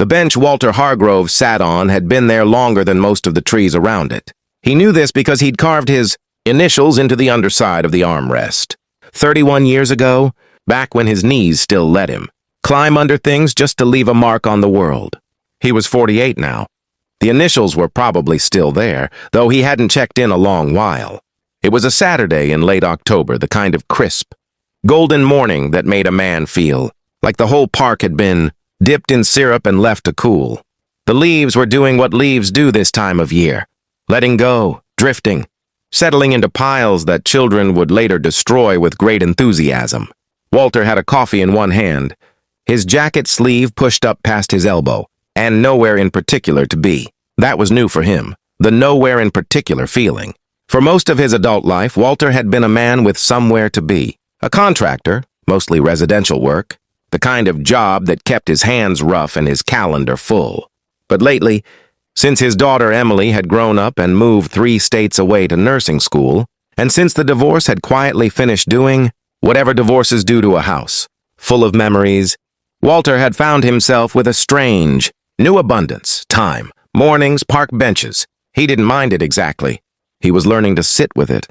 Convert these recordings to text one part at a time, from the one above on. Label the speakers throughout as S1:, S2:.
S1: The bench Walter Hargrove sat on had been there longer than most of the trees around it. He knew this because he'd carved his initials into the underside of the armrest. 31 years ago, back when his knees still let him climb under things just to leave a mark on the world. He was 48 now. The initials were probably still there, though he hadn't checked in a long while. It was a Saturday in late October, the kind of crisp, golden morning that made a man feel like the whole park had been dipped in syrup and left to cool. The leaves were doing what leaves do this time of year, letting go, drifting, settling into piles that children would later destroy with great enthusiasm. Walter had a coffee in one hand, his jacket sleeve pushed up past his elbow, and nowhere in particular to be. That was new for him, the nowhere in particular feeling. For most of his adult life, Walter had been a man with somewhere to be. A contractor, mostly residential work, the kind of job that kept his hands rough and his calendar full. But lately, since his daughter Emily had grown up and moved 3 states away to nursing school, and since the divorce had quietly finished doing whatever divorces do to a house, full of memories, Walter had found himself with a strange, new abundance, time, mornings, park benches. He didn't mind it exactly. He was learning to sit with it.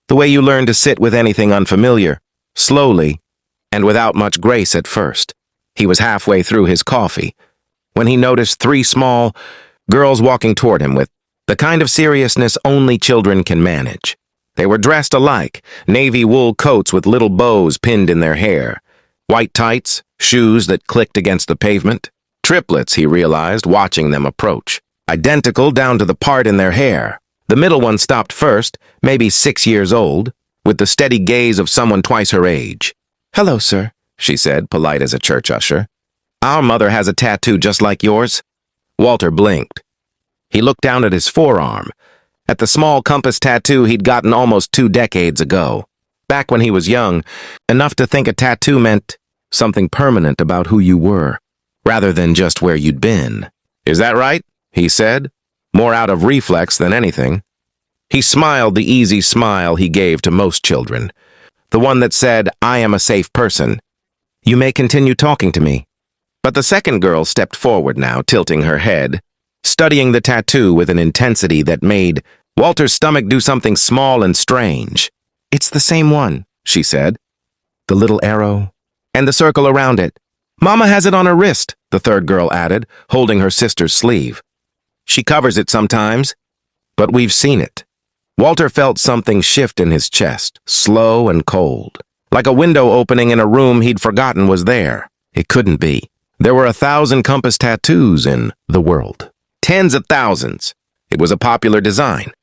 S1: The way you learn to sit with anything unfamiliar, slowly, and without much grace at first. He was halfway through his coffee when he noticed 3 small girls walking toward him with the kind of seriousness only children can manage. They were dressed alike, navy wool coats with little bows pinned in their hair, white tights, shoes that clicked against the pavement. Triplets, he realized, watching them approach. Identical down to the part in their hair. The middle one stopped first, maybe 6 years old, with the steady gaze of someone twice her age. "Hello, sir," she said, polite as a church usher. "Our mother has a tattoo just like yours." Walter blinked. He looked down at his forearm, at the small compass tattoo he'd gotten almost 2 decades ago. Back when he was young, enough to think a tattoo meant something permanent about who you were, rather than just where you'd been. "Is that right?" he said, more out of reflex than anything. He smiled the easy smile he gave to most children, the one that said, "I am a safe person. You may continue talking to me." But the second girl stepped forward now, tilting her head, studying the tattoo with an intensity that made Walter's stomach do something small and strange. "It's the same one," she said. "The little arrow, and the circle around it. Mama has it on her wrist," the third girl added, holding her sister's sleeve. "She covers it sometimes, but we've seen it." Walter felt something shift in his chest, slow and cold, like a window opening in a room he'd forgotten was there. It couldn't be. There were 1,000 compass tattoos in the world. Tens of thousands. It was a popular design.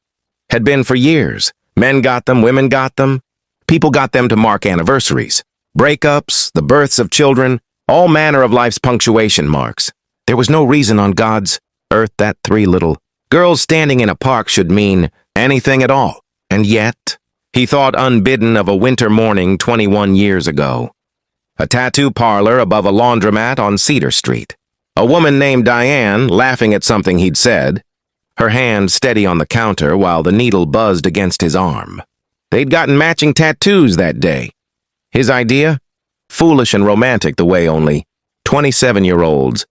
S1: Had been for years. Men got them, women got them. People got them to mark anniversaries, breakups, the births of children, all manner of life's punctuation marks. There was no reason on God's earth that 3 little girls standing in a park should mean anything at all. And yet, he thought unbidden of a winter morning 21 years ago. A tattoo parlor above a laundromat on Cedar Street. A woman named Diane laughing at something he'd said, her hand steady on the counter while the needle buzzed against his arm. They'd gotten matching tattoos that day. His idea? Foolish and romantic the way only 27-year-olds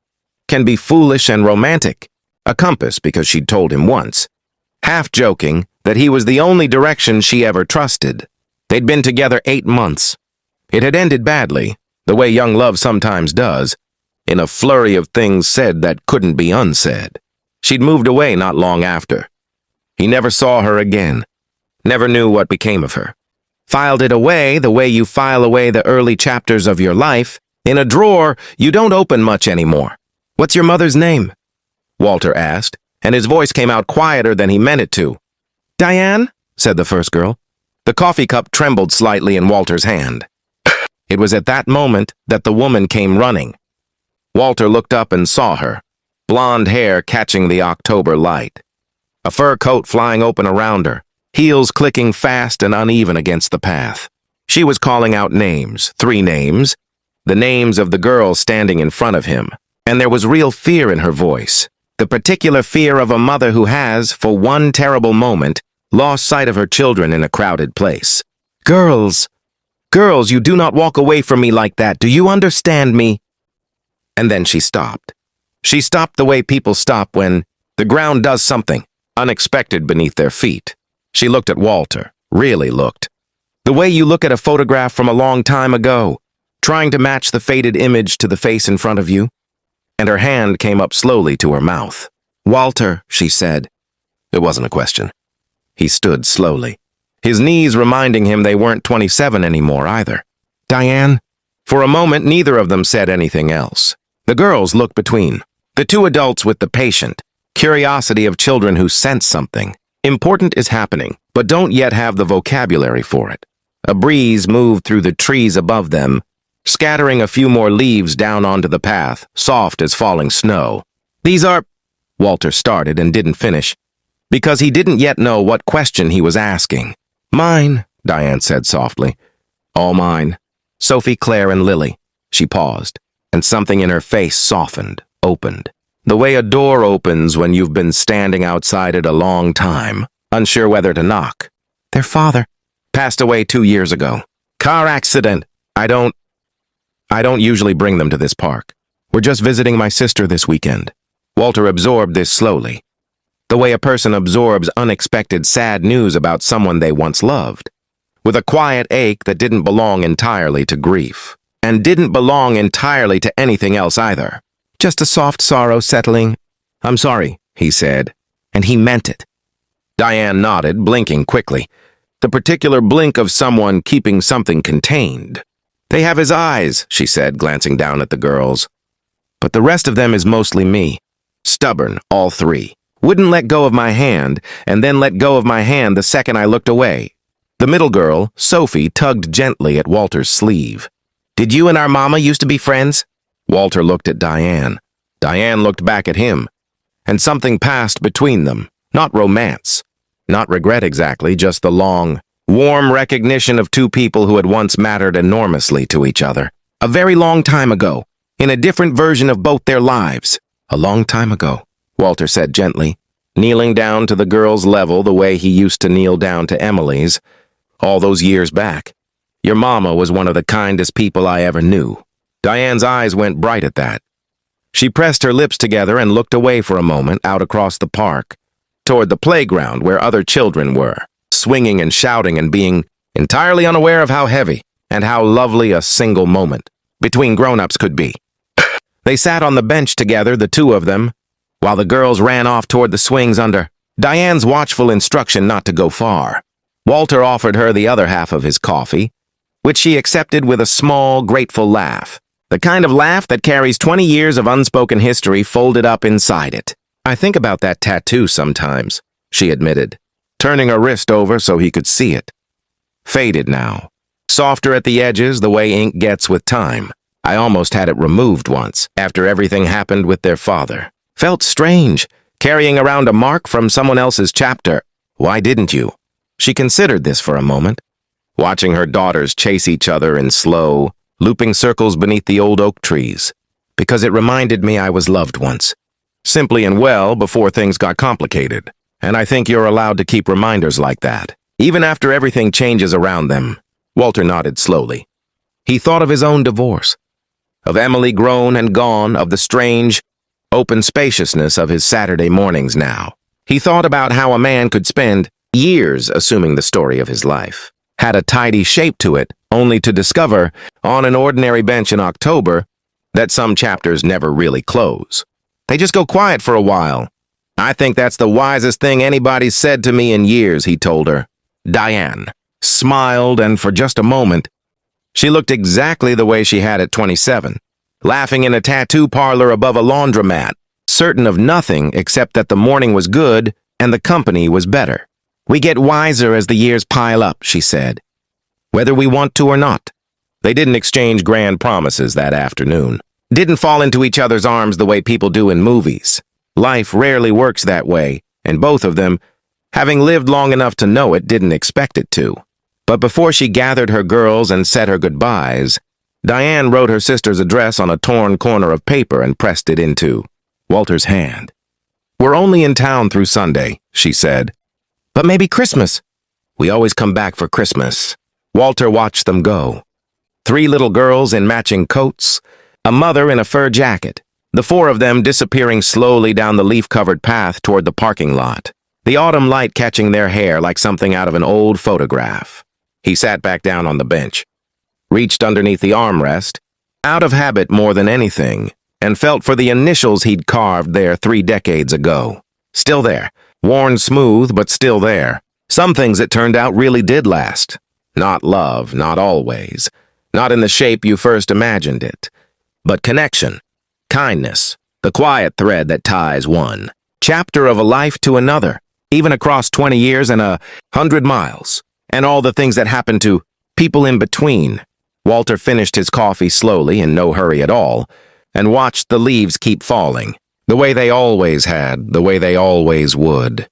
S1: can be foolish and romantic. A compass because she'd told him once, half joking, that he was the only direction she ever trusted. They'd been together 8 months. It had ended badly, the way young love sometimes does, in a flurry of things said that couldn't be unsaid. She'd moved away not long after. He never saw her again, never knew what became of her. Filed it away the way you file away the early chapters of your life, in a drawer you don't open much anymore. "What's your mother's name?" Walter asked, and his voice came out quieter than he meant it to. "Diane," said the first girl. The coffee cup trembled slightly in Walter's hand. It was at that moment that the woman came running. Walter looked up and saw her, blonde hair catching the October light, a fur coat flying open around her, heels clicking fast and uneven against the path. She was calling out names, 3 names, the names of the girls standing in front of him, and there was real fear in her voice, the particular fear of a mother who has, for one terrible moment, lost sight of her children in a crowded place. "Girls! Girls, you do not walk away from me like that. Do you understand me?" And then she stopped. She stopped the way people stop when the ground does something unexpected beneath their feet. She looked at Walter, really looked. The way you look at a photograph from a long time ago, trying to match the faded image to the face in front of you. And her hand came up slowly to her mouth. "Walter," she said. It wasn't a question. He stood slowly, his knees reminding him they weren't 27 anymore either. "Diane?" For a moment, neither of them said anything else. The girls looked between, the two adults with the patient curiosity of children who sense something important is happening, but don't yet have the vocabulary for it. A breeze moved through the trees above them, scattering a few more leaves down onto the path, soft as falling snow. "These are—" Walter started and didn't finish, because he didn't yet know what question he was asking. "Mine," Diane said softly. "All mine. Sophie, Claire, and Lily." She paused, and something in her face softened, opened. The way a door opens when you've been standing outside it a long time, unsure whether to knock. "Their father passed away 2 years ago. Car accident. I don't usually bring them to this park. We're just visiting my sister this weekend." Walter absorbed this slowly, the way a person absorbs unexpected sad news about someone they once loved, with a quiet ache that didn't belong entirely to grief, and didn't belong entirely to anything else either. Just a soft sorrow settling. "I'm sorry," he said, and he meant it. Diane nodded, blinking quickly, the particular blink of someone keeping something contained. "They have his eyes," she said, glancing down at the girls. "But the rest of them is mostly me. Stubborn, all three. Wouldn't let go of my hand, and then let go of my hand the second I looked away." The middle girl, Sophie, tugged gently at Walter's sleeve. "Did you and our mama used to be friends?" Walter looked at Diane. Diane looked back at him, and something passed between them. Not romance, not regret exactly, just the long, warm recognition of two people who had once mattered enormously to each other. A very long time ago, in a different version of both their lives. "A long time ago," Walter said gently, kneeling down to the girl's level the way he used to kneel down to Emily's, all those years back. "Your mama was one of the kindest people I ever knew." Diane's eyes went bright at that. She pressed her lips together and looked away for a moment out across the park, toward the playground where other children were, swinging and shouting and being entirely unaware of how heavy and how lovely a single moment between grown-ups could be. They sat on the bench together, the two of them, while the girls ran off toward the swings under Diane's watchful instruction not to go far. Walter offered her the other half of his coffee, which she accepted with a small, grateful laugh. The kind of laugh that carries 20 years of unspoken history folded up inside it. "I think about that tattoo sometimes," she admitted, turning her wrist over so he could see it. Faded now, softer at the edges the way ink gets with time. "I almost had it removed once, after everything happened with their father. Felt strange, carrying around a mark from someone else's chapter." "Why didn't you?" She considered this for a moment, watching her daughters chase each other in slow, looping circles beneath the old oak trees. "Because it reminded me I was loved once. Simply and well before things got complicated. And I think you're allowed to keep reminders like that, even after everything changes around them." Walter nodded slowly. He thought of his own divorce, of Emily grown and gone, of the strange, open spaciousness of his Saturday mornings now. He thought about how a man could spend years assuming the story of his life had a tidy shape to it, only to discover, on an ordinary bench in October, that some chapters never really close. They just go quiet for a while. "I think that's the wisest thing anybody's said to me in years," he told her. Diane smiled, and for just a moment, she looked exactly the way she had at 27, laughing in a tattoo parlor above a laundromat, certain of nothing except that the morning was good and the company was better. "We get wiser as the years pile up," she said, "whether we want to or not." They didn't exchange grand promises that afternoon, didn't fall into each other's arms the way people do in movies. Life rarely works that way, and both of them, having lived long enough to know it, didn't expect it to. But before she gathered her girls and said her goodbyes, Diane wrote her sister's address on a torn corner of paper and pressed it into Walter's hand. "We're only in town through Sunday," she said. "But maybe Christmas." "We always come back for Christmas." Walter watched them go. 3 little girls in matching coats, a mother in a fur jacket, the four of them disappearing slowly down the leaf-covered path toward the parking lot, the autumn light catching their hair like something out of an old photograph. He sat back down on the bench, reached underneath the armrest, out of habit more than anything, and felt for the initials he'd carved there 3 decades ago. Still there, worn smooth, but still there. Some things, it turned out, really did last. Not love, not always. Not in the shape you first imagined it. But connection, kindness, the quiet thread that ties one chapter of a life to another, even across 20 years and 100 miles, and all the things that happen to people in between. Walter finished his coffee slowly, in no hurry at all, and watched the leaves keep falling, the way they always had, the way they always would.